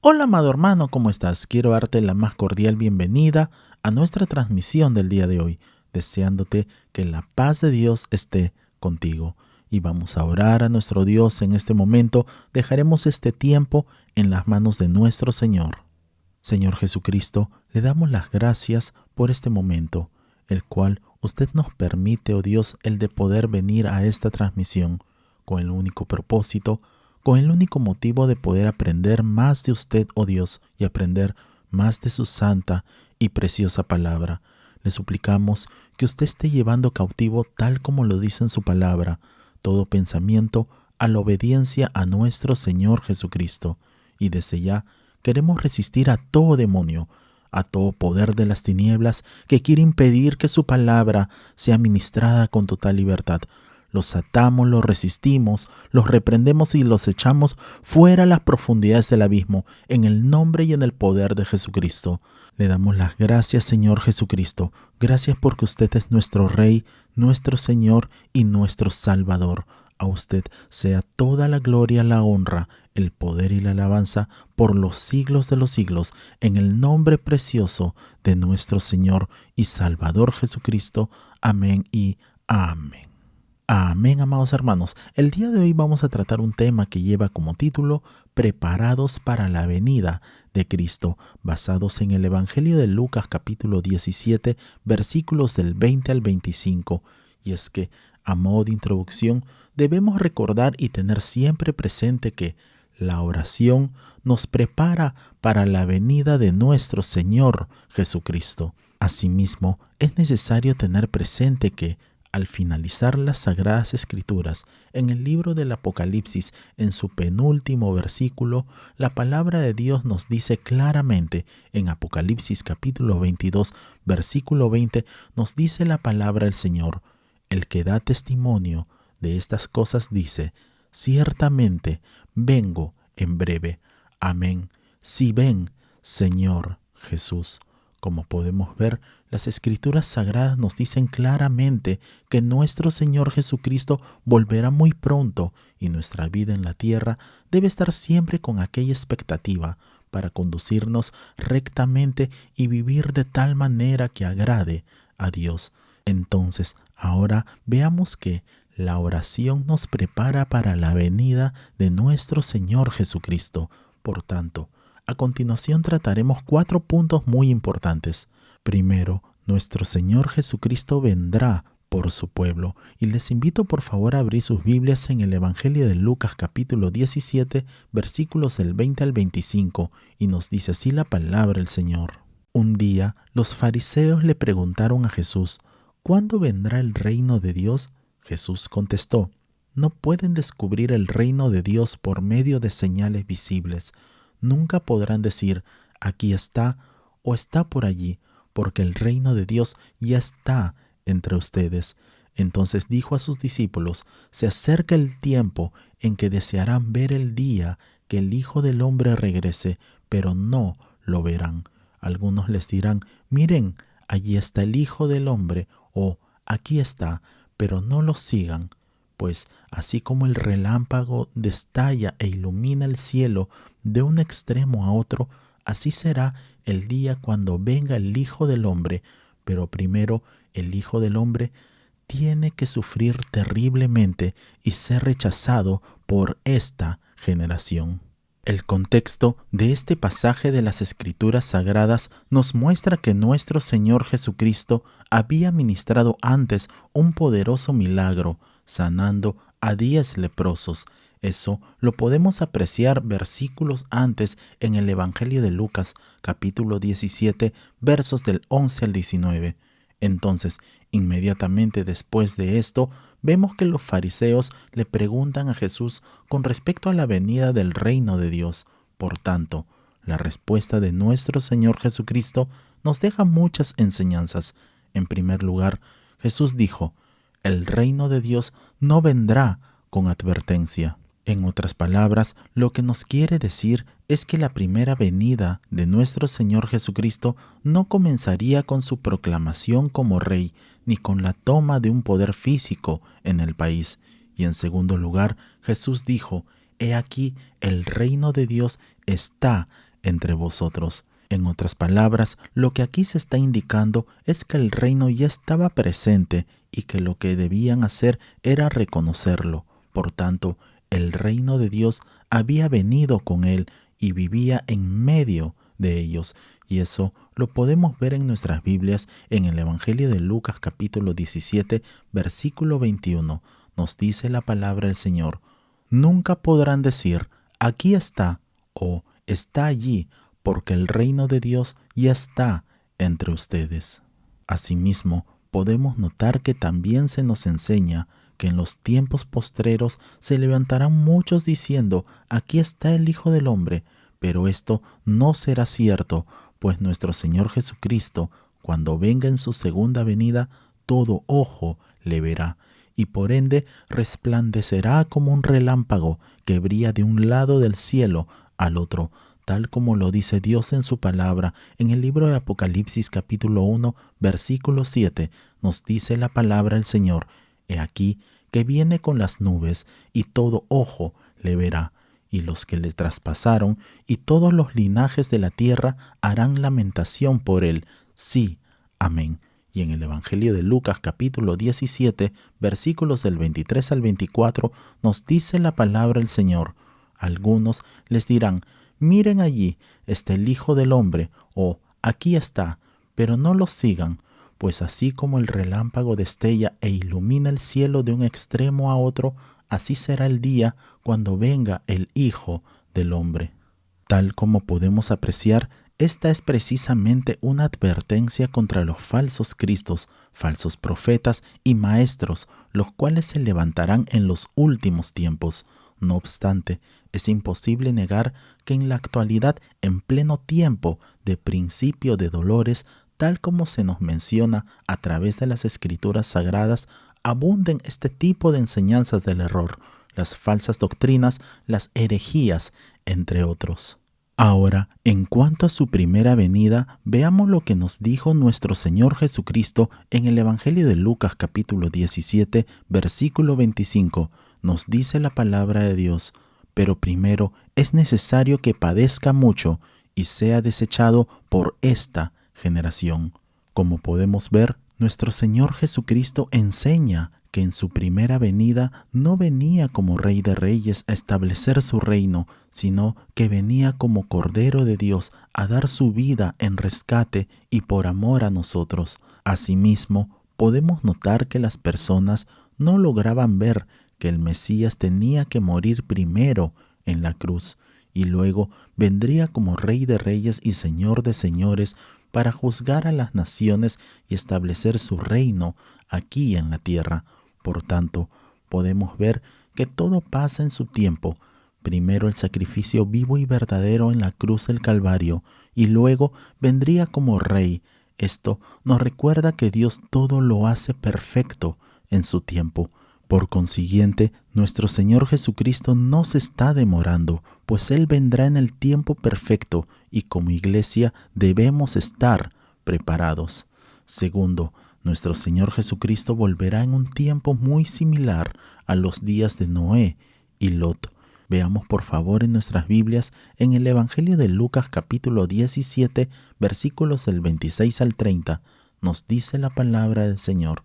Hola amado hermano, ¿cómo estás? Quiero darte la más cordial bienvenida a nuestra transmisión del día de hoy, deseándote que la paz de Dios esté contigo. Y vamos a orar a nuestro Dios en este momento. Dejaremos este tiempo en las manos de nuestro Señor. Señor Jesucristo, le damos las gracias por este momento, el cual usted nos permite, oh Dios, el de poder venir a esta transmisión con el único propósito, con el único motivo de poder aprender más de usted, oh Dios, y aprender más de su santa y preciosa palabra. Le suplicamos que usted esté llevando cautivo, tal como lo dice en su palabra, todo pensamiento a la obediencia a nuestro Señor Jesucristo. Y desde ya queremos resistir a todo demonio, a todo poder de las tinieblas que quiere impedir que su palabra sea ministrada con total libertad. Los atamos, los resistimos, los reprendemos y los echamos fuera a las profundidades del abismo, en el nombre y en el poder de Jesucristo. Le damos las gracias, Señor Jesucristo. Gracias porque usted es nuestro Rey, nuestro Señor y nuestro Salvador. A usted sea toda la gloria, la honra, el poder y la alabanza por los siglos de los siglos, en el nombre precioso de nuestro Señor y Salvador Jesucristo. Amén y amén. Amén, amados hermanos. El día de hoy vamos a tratar un tema que lleva como título Preparados para la venida de Cristo, basados en el Evangelio de Lucas capítulo 17, versículos del 20 al 25. Y es que, a modo de introducción, debemos recordar y tener siempre presente que la oración nos prepara para la venida de nuestro Señor Jesucristo. Asimismo, es necesario tener presente que, al finalizar las Sagradas Escrituras, en el libro del Apocalipsis, en su penúltimo versículo, la palabra de Dios nos dice claramente, en Apocalipsis capítulo 22, versículo 20, nos dice la palabra del Señor: el que da testimonio de estas cosas dice: ciertamente vengo en breve. Amén. Si ven, Señor Jesús. Como podemos ver, las Escrituras Sagradas nos dicen claramente que nuestro Señor Jesucristo volverá muy pronto y nuestra vida en la tierra debe estar siempre con aquella expectativa para conducirnos rectamente y vivir de tal manera que agrade a Dios. Entonces, ahora veamos que la oración nos prepara para la venida de nuestro Señor Jesucristo. Por tanto, a continuación trataremos 4 puntos muy importantes. Primero, nuestro Señor Jesucristo vendrá por su pueblo. Y les invito por favor a abrir sus Biblias en el Evangelio de Lucas capítulo 17, versículos del 20 al 25, y nos dice así la palabra del Señor. Un día, los fariseos le preguntaron a Jesús: ¿cuándo vendrá el reino de Dios? Jesús contestó: no pueden descubrir el reino de Dios por medio de señales visibles. Nunca podrán decir: aquí está o está por allí, porque el reino de Dios ya está entre ustedes. Entonces dijo a sus discípulos: se acerca el tiempo en que desearán ver el día que el Hijo del Hombre regrese, pero no lo verán. Algunos les dirán: miren, allí está el Hijo del Hombre, o aquí está, pero no lo sigan. Pues así como el relámpago destalla e ilumina el cielo de un extremo a otro, así será el día cuando venga el Hijo del Hombre. Pero primero el Hijo del Hombre tiene que sufrir terriblemente y ser rechazado por esta generación. El contexto de este pasaje de las Escrituras Sagradas nos muestra que nuestro Señor Jesucristo había ministrado antes un poderoso milagro, sanando a 10 leprosos. Eso lo podemos apreciar versículos antes en el Evangelio de Lucas, capítulo 17, versos del 11 al 19. Entonces, inmediatamente después de esto, vemos que los fariseos le preguntan a Jesús con respecto a la venida del reino de Dios. Por tanto, la respuesta de nuestro Señor Jesucristo nos deja muchas enseñanzas. En primer lugar, Jesús dijo: el reino de Dios no vendrá con advertencia. En otras palabras, lo que nos quiere decir es que la primera venida de nuestro Señor Jesucristo no comenzaría con su proclamación como Rey, ni con la toma de un poder físico en el país. Y en segundo lugar, Jesús dijo: He aquí, el reino de Dios está entre vosotros. En otras palabras, lo que aquí se está indicando es que el reino ya estaba presente y que lo que debían hacer era reconocerlo. Por tanto, el reino de Dios había venido con él y vivía en medio de ellos. Y eso lo podemos ver en nuestras Biblias en el Evangelio de Lucas capítulo 17, versículo 21. Nos dice la palabra del Señor: nunca podrán decir, aquí está o está allí, porque el reino de Dios ya está entre ustedes. Asimismo, podemos notar que también se nos enseña que en los tiempos postreros se levantarán muchos diciendo, aquí está el Hijo del Hombre, pero esto no será cierto, pues nuestro Señor Jesucristo, cuando venga en su segunda venida, todo ojo le verá, y por ende resplandecerá como un relámpago que brilla de un lado del cielo al otro, tal como lo dice Dios en su palabra. En el libro de Apocalipsis capítulo 1, versículo 7, nos dice la palabra del Señor: he aquí que viene con las nubes, y todo ojo le verá, y los que le traspasaron, y todos los linajes de la tierra harán lamentación por él. Sí, amén. Y en el Evangelio de Lucas capítulo 17, versículos del 23 al 24, nos dice la palabra del Señor: algunos les dirán, miren allí está el Hijo del Hombre, o aquí está, pero no los sigan, pues así como el relámpago destella e ilumina el cielo de un extremo a otro, así será el día cuando venga el Hijo del Hombre. Tal como podemos apreciar, esta es precisamente una advertencia contra los falsos cristos, falsos profetas y maestros, los cuales se levantarán en los últimos tiempos. No obstante, es imposible negar que en la actualidad, en pleno tiempo de principio de dolores, tal como se nos menciona a través de las Escrituras Sagradas, abunden este tipo de enseñanzas del error, las falsas doctrinas, las herejías, entre otros. Ahora, en cuanto a su primera venida, veamos lo que nos dijo nuestro Señor Jesucristo en el Evangelio de Lucas capítulo 17, versículo 25. Nos dice la palabra de Dios: pero primero es necesario que padezca mucho y sea desechado por esta generación. Como podemos ver, nuestro Señor Jesucristo enseña que en su primera venida no venía como Rey de Reyes a establecer su reino, sino que venía como Cordero de Dios a dar su vida en rescate y por amor a nosotros. Asimismo, podemos notar que las personas no lograban ver que el Mesías tenía que morir primero en la cruz y luego vendría como Rey de Reyes y Señor de Señores para juzgar a las naciones y establecer su reino aquí en la tierra. Por tanto, podemos ver que todo pasa en su tiempo. Primero el sacrificio vivo y verdadero en la cruz del Calvario, y luego vendría como Rey. Esto nos recuerda que Dios todo lo hace perfecto en su tiempo. Por consiguiente, nuestro Señor Jesucristo no se está demorando, pues Él vendrá en el tiempo perfecto y como iglesia debemos estar preparados. Segundo, nuestro Señor Jesucristo volverá en un tiempo muy similar a los días de Noé y Lot. Veamos por favor en nuestras Biblias en el Evangelio de Lucas capítulo 17, versículos del 26 al 30. Nos dice la palabra del Señor: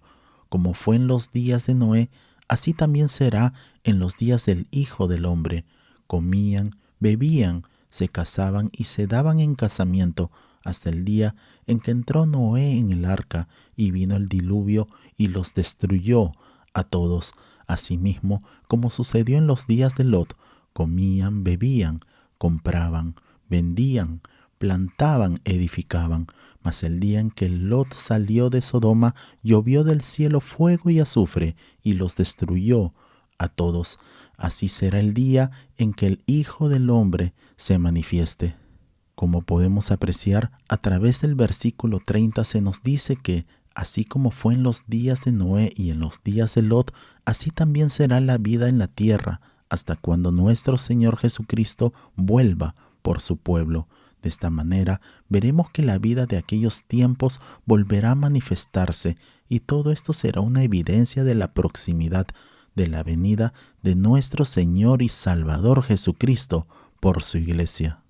como fue en los días de Noé, así también será en los días del Hijo del Hombre. Comían, bebían, se casaban y se daban en casamiento hasta el día en que entró Noé en el arca y vino el diluvio y los destruyó a todos. Asimismo, como sucedió en los días de Lot, comían, bebían, compraban, vendían, plantaban, edificaban. Mas el día en que Lot salió de Sodoma, llovió del cielo fuego y azufre, y los destruyó a todos. Así será el día en que el Hijo del Hombre se manifieste. Como podemos apreciar, a través del versículo 30 se nos dice que, así como fue en los días de Noé y en los días de Lot, así también será la vida en la tierra, hasta cuando nuestro Señor Jesucristo vuelva por su pueblo. De esta manera, veremos que la vida de aquellos tiempos volverá a manifestarse, y todo esto será una evidencia de la proximidad de la venida de nuestro Señor y Salvador Jesucristo por su iglesia.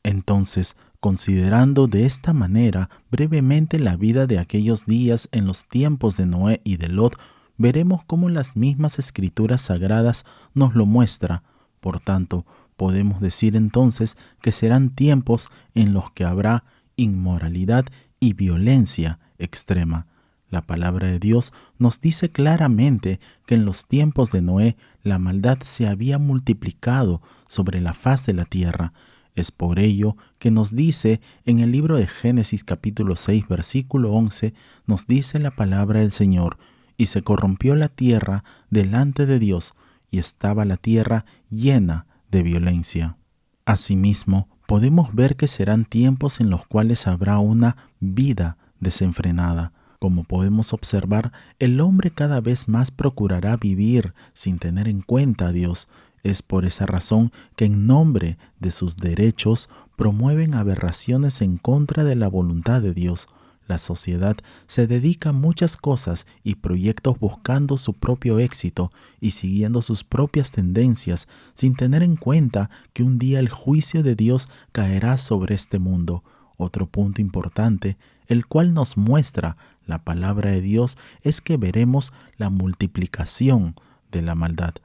Entonces, considerando de esta manera brevemente la vida de aquellos días en los tiempos de Noé y de Lot, veremos cómo las mismas escrituras sagradas nos lo muestra. Por tanto, podemos decir entonces que serán tiempos en los que habrá inmoralidad y violencia extrema. La palabra de Dios nos dice claramente que en los tiempos de Noé la maldad se había multiplicado sobre la faz de la tierra. Es por ello que nos dice en el libro de Génesis capítulo 6 versículo 11, nos dice la palabra del Señor: y se corrompió la tierra delante de Dios, y estaba la tierra llena de violencia. Asimismo, podemos ver que serán tiempos en los cuales habrá una vida desenfrenada. Como podemos observar, el hombre cada vez más procurará vivir sin tener en cuenta a Dios. Es por esa razón que en nombre de sus derechos promueven aberraciones en contra de la voluntad de Dios. La sociedad se dedica a muchas cosas y proyectos buscando su propio éxito y siguiendo sus propias tendencias, sin tener en cuenta que un día el juicio de Dios caerá sobre este mundo. Otro punto importante, el cual nos muestra la palabra de Dios, es que veremos la multiplicación de la maldad.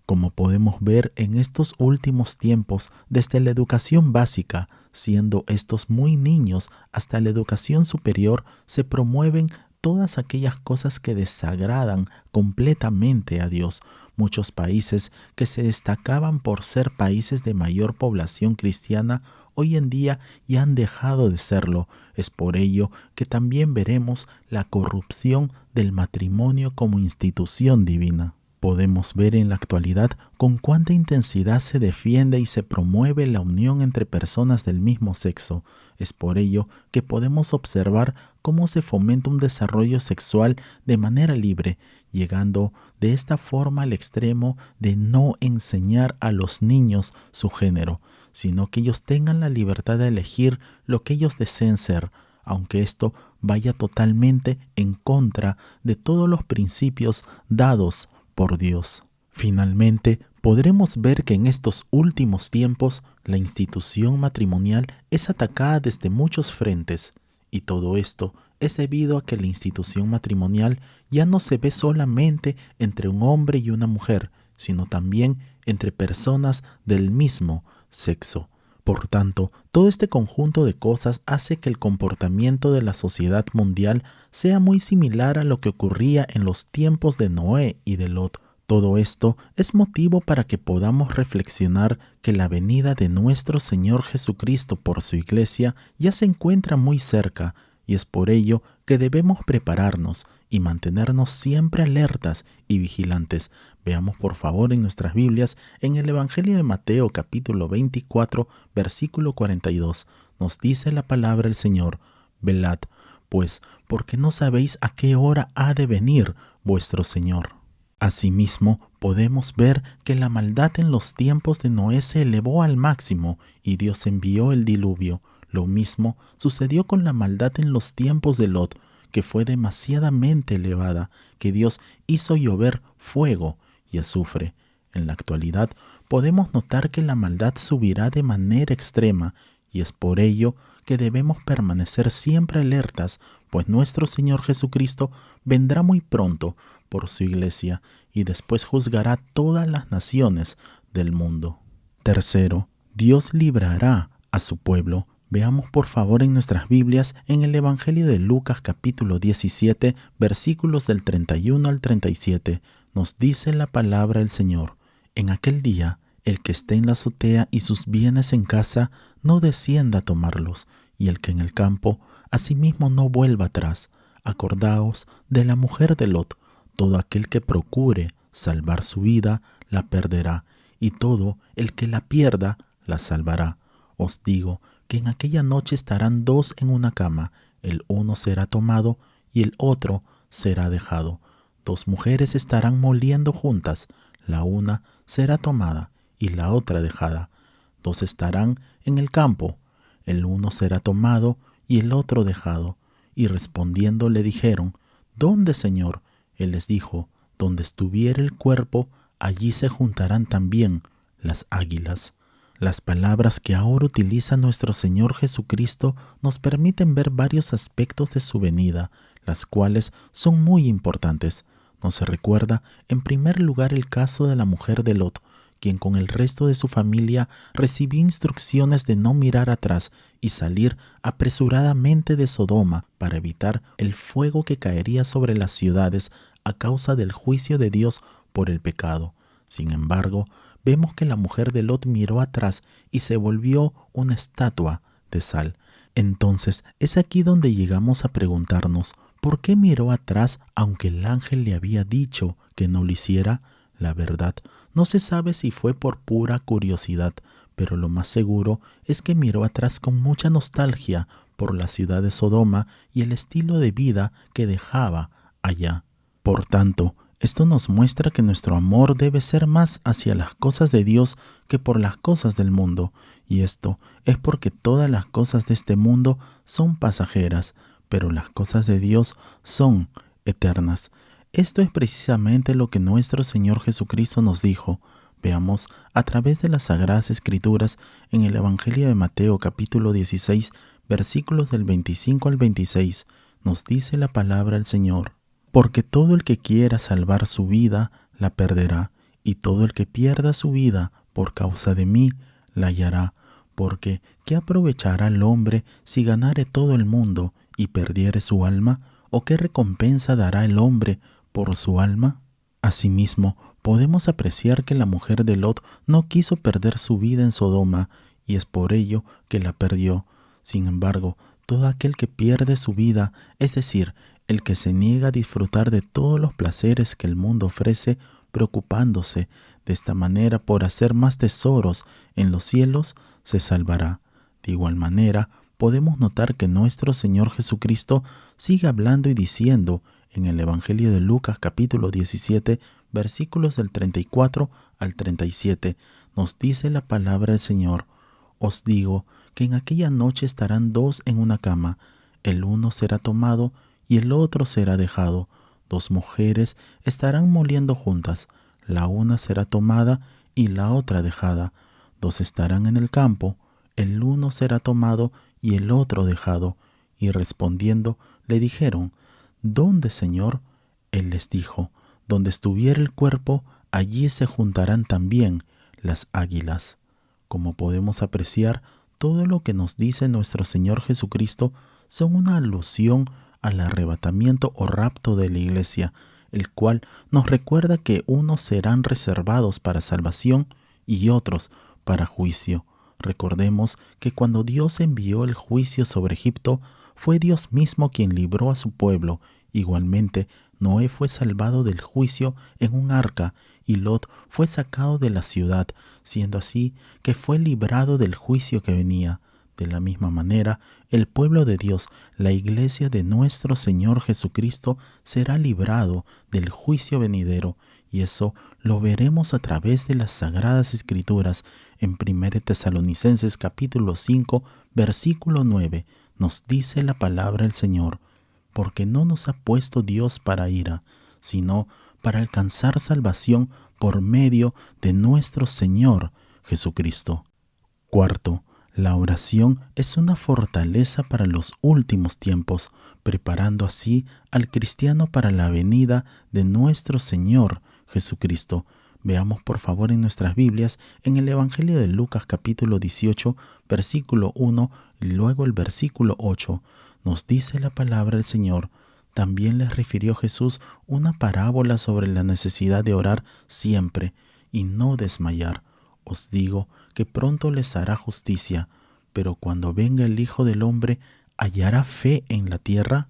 Como podemos ver en estos últimos tiempos, desde la educación básica, siendo estos muy niños, hasta la educación superior, se promueven todas aquellas cosas que desagradan completamente a Dios. Muchos países que se destacaban por ser países de mayor población cristiana, hoy en día ya han dejado de serlo. Es por ello que también veremos la corrupción del matrimonio como institución divina. Podemos ver en la actualidad con cuánta intensidad se defiende y se promueve la unión entre personas del mismo sexo. Es por ello que podemos observar cómo se fomenta un desarrollo sexual de manera libre, llegando de esta forma al extremo de no enseñar a los niños su género, sino que ellos tengan la libertad de elegir lo que ellos deseen ser, aunque esto vaya totalmente en contra de todos los principios dados por Dios. Finalmente, podremos ver que en estos últimos tiempos la institución matrimonial es atacada desde muchos frentes, y todo esto es debido a que la institución matrimonial ya no se ve solamente entre un hombre y una mujer, sino también entre personas del mismo sexo. Por tanto, todo este conjunto de cosas hace que el comportamiento de la sociedad mundial sea muy similar a lo que ocurría en los tiempos de Noé y de Lot. Todo esto es motivo para que podamos reflexionar que la venida de nuestro Señor Jesucristo por su Iglesia ya se encuentra muy cerca, y es por ello que debemos prepararnos y mantenernos siempre alertas y vigilantes. Veamos por favor en nuestras Biblias, en el Evangelio de Mateo capítulo 24, versículo 42, nos dice la palabra del Señor: velad, pues, porque no sabéis a qué hora ha de venir vuestro Señor. Asimismo, podemos ver que la maldad en los tiempos de Noé se elevó al máximo y Dios envió el diluvio. Lo mismo sucedió con la maldad en los tiempos de Lot, que fue demasiadamente elevada, que Dios hizo llover fuego y azufre. En la actualidad podemos notar que la maldad subirá de manera extrema, y es por ello que debemos permanecer siempre alertas, pues nuestro Señor Jesucristo vendrá muy pronto por su Iglesia y después juzgará todas las naciones del mundo. Tercero, Dios librará a su pueblo. Veamos por favor en nuestras Biblias en el Evangelio de Lucas capítulo 17, versículos del 31 al 37. Nos dice la palabra del Señor: en aquel día, el que esté en la azotea y sus bienes en casa, no descienda a tomarlos, y el que en el campo, asimismo no vuelva atrás. Acordaos de la mujer de Lot. Todo aquel que procure salvar su vida, la perderá, y todo el que la pierda, la salvará. Os digo que en aquella noche estarán dos en una cama, el uno será tomado y el otro será dejado. Dos mujeres estarán moliendo juntas, la una será tomada y la otra dejada. Dos estarán en el campo, el uno será tomado y el otro dejado. Y respondiendo le dijeron: ¿Dónde, Señor? Él les dijo: donde estuviere el cuerpo, allí se juntarán también las águilas. Las palabras que ahora utiliza nuestro Señor Jesucristo nos permiten ver varios aspectos de su venida, las cuales son muy importantes. Nos recuerda, en primer lugar, el caso de la mujer de Lot, quien con el resto de su familia recibió instrucciones de no mirar atrás y salir apresuradamente de Sodoma para evitar el fuego que caería sobre las ciudades a causa del juicio de Dios por el pecado. Sin embargo, vemos que la mujer de Lot miró atrás y se volvió una estatua de sal. Entonces es aquí donde llegamos a preguntarnos, ¿por qué miró atrás aunque el ángel le había dicho que no lo hiciera? La verdad, no se sabe si fue por pura curiosidad, pero lo más seguro es que miró atrás con mucha nostalgia por la ciudad de Sodoma y el estilo de vida que dejaba allá. Por tanto, esto nos muestra que nuestro amor debe ser más hacia las cosas de Dios que por las cosas del mundo, y esto es porque todas las cosas de este mundo son pasajeras, pero las cosas de Dios son eternas. Esto es precisamente lo que nuestro Señor Jesucristo nos dijo. Veamos a través de las Sagradas Escrituras en el Evangelio de Mateo capítulo 16, versículos del 25 al 26, nos dice la palabra del Señor. Porque todo el que quiera salvar su vida, la perderá, y todo el que pierda su vida por causa de mí, la hallará. Porque ¿qué aprovechará el hombre si ganare todo el mundo y perdiere su alma? ¿O qué recompensa dará el hombre por su alma? Asimismo, podemos apreciar que la mujer de Lot no quiso perder su vida en Sodoma, y es por ello que la perdió. Sin embargo, todo aquel que pierde su vida, es decir, el que se niega a disfrutar de todos los placeres que el mundo ofrece, preocupándose de esta manera por hacer más tesoros en los cielos, se salvará. De igual manera, podemos notar que nuestro Señor Jesucristo sigue hablando y diciendo en el Evangelio de Lucas capítulo 17, versículos del 34 al 37, nos dice la palabra del Señor: Os digo que en aquella noche estarán dos en una cama, el uno será tomado y el otro será dejado. Dos mujeres estarán moliendo juntas, la una será tomada y la otra dejada. Dos estarán en el campo, el uno será tomado y el otro dejado. Y respondiendo, le dijeron: ¿Dónde, Señor? Él les dijo: Donde estuviera el cuerpo, allí se juntarán también las águilas. Como podemos apreciar, todo lo que nos dice nuestro Señor Jesucristo son una alusión al arrebatamiento o rapto de la iglesia, el cual nos recuerda que unos serán reservados para salvación y otros para juicio. Recordemos que cuando Dios envió el juicio sobre Egipto, fue Dios mismo quien libró a su pueblo. Igualmente, Noé fue salvado del juicio en un arca y Lot fue sacado de la ciudad, siendo así que fue librado del juicio que venía. De la misma manera, el pueblo de Dios, la iglesia de nuestro Señor Jesucristo, será librado del juicio venidero, y eso lo veremos a través de las Sagradas Escrituras. En 1 Tesalonicenses capítulo 5, versículo 9, nos dice la palabra del Señor: Porque no nos ha puesto Dios para ira, sino para alcanzar salvación por medio de nuestro Señor Jesucristo. Cuarto, la oración es una fortaleza para los últimos tiempos, preparando así al cristiano para la venida de nuestro Señor Jesucristo. Veamos por favor en nuestras Biblias, en el Evangelio de Lucas capítulo 18, versículo 1 y luego el versículo 8. Nos dice la palabra del Señor: También les refirió Jesús una parábola sobre la necesidad de orar siempre y no desmayar. Os digo que pronto les hará justicia, pero cuando venga el Hijo del Hombre, ¿hallará fe en la tierra?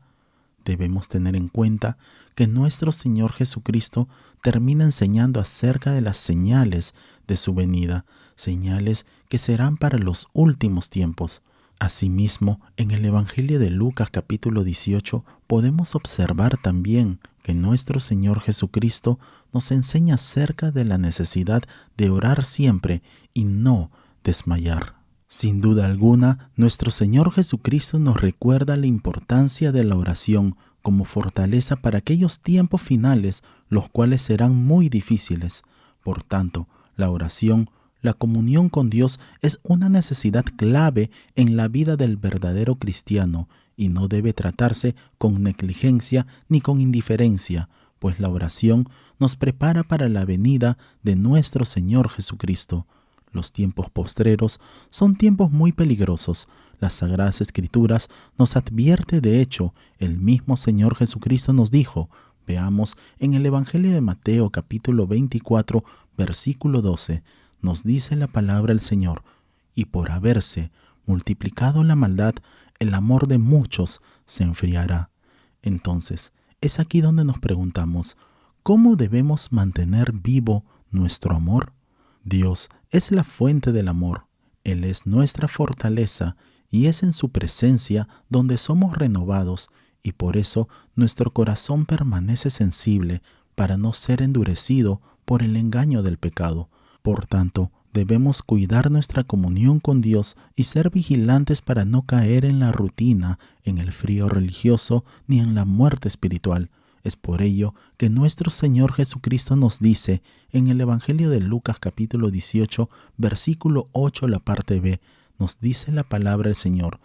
Debemos tener en cuenta que nuestro Señor Jesucristo termina enseñando acerca de las señales de su venida, señales que serán para los últimos tiempos. Asimismo, en el Evangelio de Lucas capítulo 18 podemos observar también que nuestro Señor Jesucristo nos enseña acerca de la necesidad de orar siempre y no desmayar. Sin duda alguna, nuestro Señor Jesucristo nos recuerda la importancia de la oración como fortaleza para aquellos tiempos finales, los cuales serán muy difíciles. Por tanto, la oración La comunión con Dios es una necesidad clave en la vida del verdadero cristiano y no debe tratarse con negligencia ni con indiferencia, pues la oración nos prepara para la venida de nuestro Señor Jesucristo. Los tiempos postreros son tiempos muy peligrosos. Las Sagradas Escrituras nos advierte, de hecho, el mismo Señor Jesucristo nos dijo. Veamos en el Evangelio de Mateo capítulo 24, versículo 12. Nos dice la palabra del Señor: y por haberse multiplicado la maldad, el amor de muchos se enfriará. Entonces, es aquí donde nos preguntamos, ¿cómo debemos mantener vivo nuestro amor? Dios es la fuente del amor. Él es nuestra fortaleza y es en su presencia donde somos renovados, y por eso nuestro corazón permanece sensible para no ser endurecido por el engaño del pecado. Por tanto, debemos cuidar nuestra comunión con Dios y ser vigilantes para no caer en la rutina, en el frío religioso ni en la muerte espiritual. Es por ello que nuestro Señor Jesucristo nos dice en el Evangelio de Lucas capítulo 18, versículo 8, la parte B, nos dice la palabra del Señor: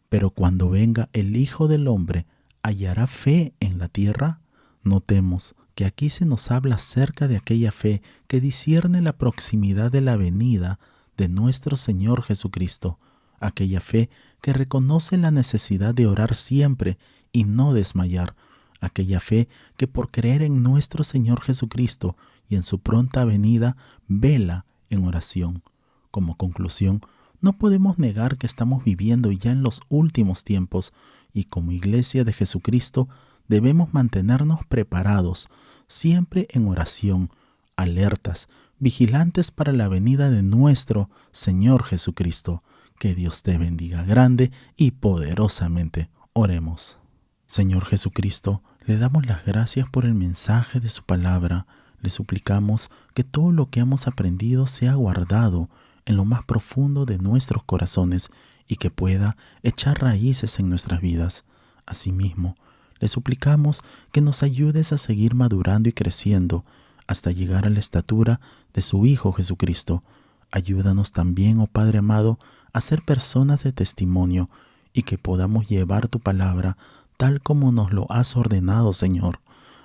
pero cuando venga el Hijo del Hombre, ¿hallará fe en la tierra? Notemos que aquí se nos habla acerca de aquella fe que discierne la proximidad de la venida de nuestro Señor Jesucristo, aquella fe que reconoce la necesidad de orar siempre y no desmayar, aquella fe que por creer en nuestro Señor Jesucristo y en su pronta venida vela en oración. Como conclusión, no podemos negar que estamos viviendo ya en los últimos tiempos y como Iglesia de Jesucristo debemos mantenernos preparados, siempre en oración, alertas, vigilantes para la venida de nuestro Señor Jesucristo. Que Dios te bendiga grande y poderosamente. Oremos. Señor Jesucristo, le damos las gracias por el mensaje de su palabra. Le suplicamos que todo lo que hemos aprendido sea guardado en lo más profundo de nuestros corazones y que pueda echar raíces en nuestras vidas. Asimismo, le suplicamos que nos ayudes a seguir madurando y creciendo hasta llegar a la estatura de su Hijo Jesucristo. Ayúdanos también, oh Padre amado, a ser personas de testimonio y que podamos llevar tu palabra tal como nos lo has ordenado, Señor,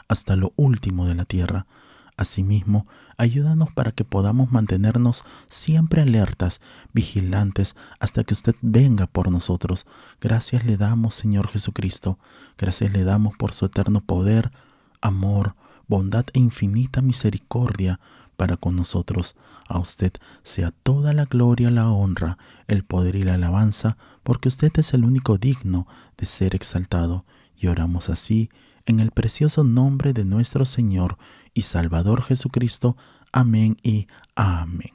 hasta lo último de la tierra. Asimismo, ayúdanos para que podamos mantenernos siempre alertas, vigilantes, hasta que usted venga por nosotros. Gracias le damos, Señor Jesucristo. Gracias le damos por su eterno poder, amor, bondad e infinita misericordia para con nosotros. A usted sea toda la gloria, la honra, el poder y la alabanza, porque usted es el único digno de ser exaltado. Y oramos así en el precioso nombre de nuestro Señor y Salvador Jesucristo. Amén y amén.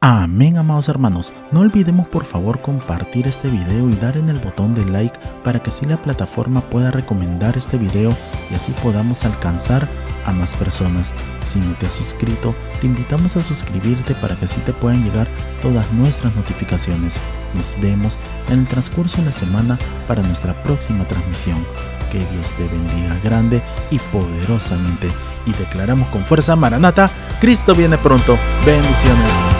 Amén, amados hermanos. No olvidemos por favor compartir este video y dar en el botón de like para que así la plataforma pueda recomendar este video y así podamos alcanzar a más personas. Si no te has suscrito, te invitamos a suscribirte para que así te puedan llegar todas nuestras notificaciones. Nos vemos en el transcurso de la semana para nuestra próxima transmisión. Que Dios te bendiga grande y poderosamente. Y declaramos con fuerza: Maranata, Cristo viene pronto. Bendiciones.